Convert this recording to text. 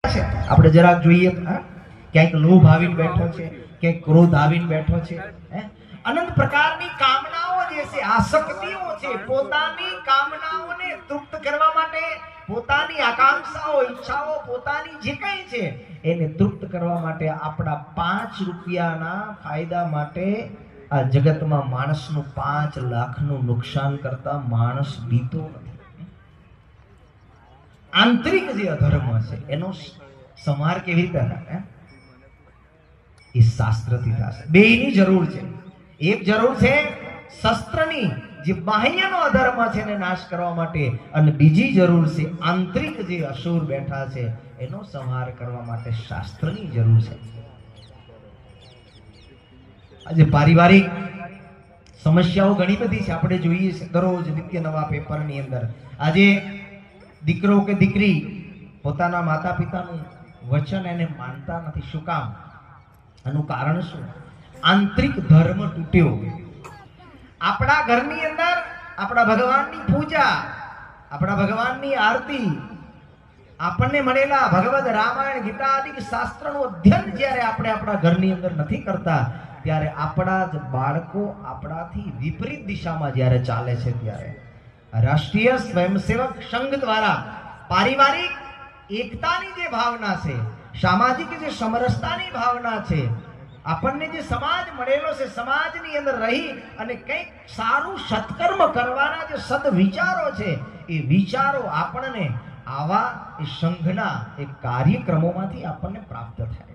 આપણે જરાક જોઈએ ક્યાંક લોભ આવીને બેઠો છે, ક્યાંક ક્રોધ આવીને બેઠો છે, અનંત પ્રકારની કામનાઓ જે છે, આસક્તિઓ છે, પોતાની કામનાઓને તૃપ્ત કરવા માટે, પોતાની આકાંક્ષાઓ, ઈચ્છાઓ, પોતાની જે કંઈ છે એને તૃપ્ત કરવા માટે આપણા 5 રૂપિયાના ફાયદા માટે આ જગતમાં માણસનું 5 લાખનું નુકસાન કરતા માણસ બીતો નથી. આંતરિક જે અધર્મ છે એનો સંહાર કેવી રીતે થાય? એ શાસ્ત્રથી થશે. બેયની જરૂર છે. એક જરૂર છે શસ્ત્રની, જે બાહ્યનો અધર્મ છે એને નાશ કરવા માટે, અને બીજી જરૂર છે આંતરિક જે અસુર બેઠા છે એનો સંહાર કરવા માટે શાસ્ત્રની જરૂર છે. આજે પારિવારિક સમસ્યાઓ ઘણી બધી છે, આપણે જોઈએ છે દરરોજ નિત્ય નવા પેપરની અંદર. આજે દીકરો કે દીકરી પોતાના માતા પિતાનું વચન એને માનતા નથી. શું કામ? આનું કારણ શું? આંતરિક ધર્મ તૂટ્યો. આપણા ઘરની અંદર આપણા ભગવાનની પૂજા, આપણા ભગવાનની આરતી, આપણને મળેલા ભગવદ રામાયણ ગીતા આદિ શાસ્ત્રનું અધ્યયન જ્યારે આપણે આપણા ઘરની અંદર નથી કરતા, ત્યારે આપણા જ બાળકો આપણાથી વિપરીત દિશામાં જ્યારે ચાલે છે, ત્યારે રાષ્ટ્રીય સ્વયંસેવક સંઘ દ્વારા પારિવારિક એકતાની જે ભાવના છે, સામાજિક જે સમરસતાની ભાવના છે, આપણને જે સમાજ મળેલો છે, સમાજની અંદર રહી અને કંઈક સારું સત્કર્મ કરવાના જે સદવિચારો છે, એ વિચારો આપણને આવા સંઘના એ કાર્યક્રમોમાંથી આપણને પ્રાપ્ત થાય.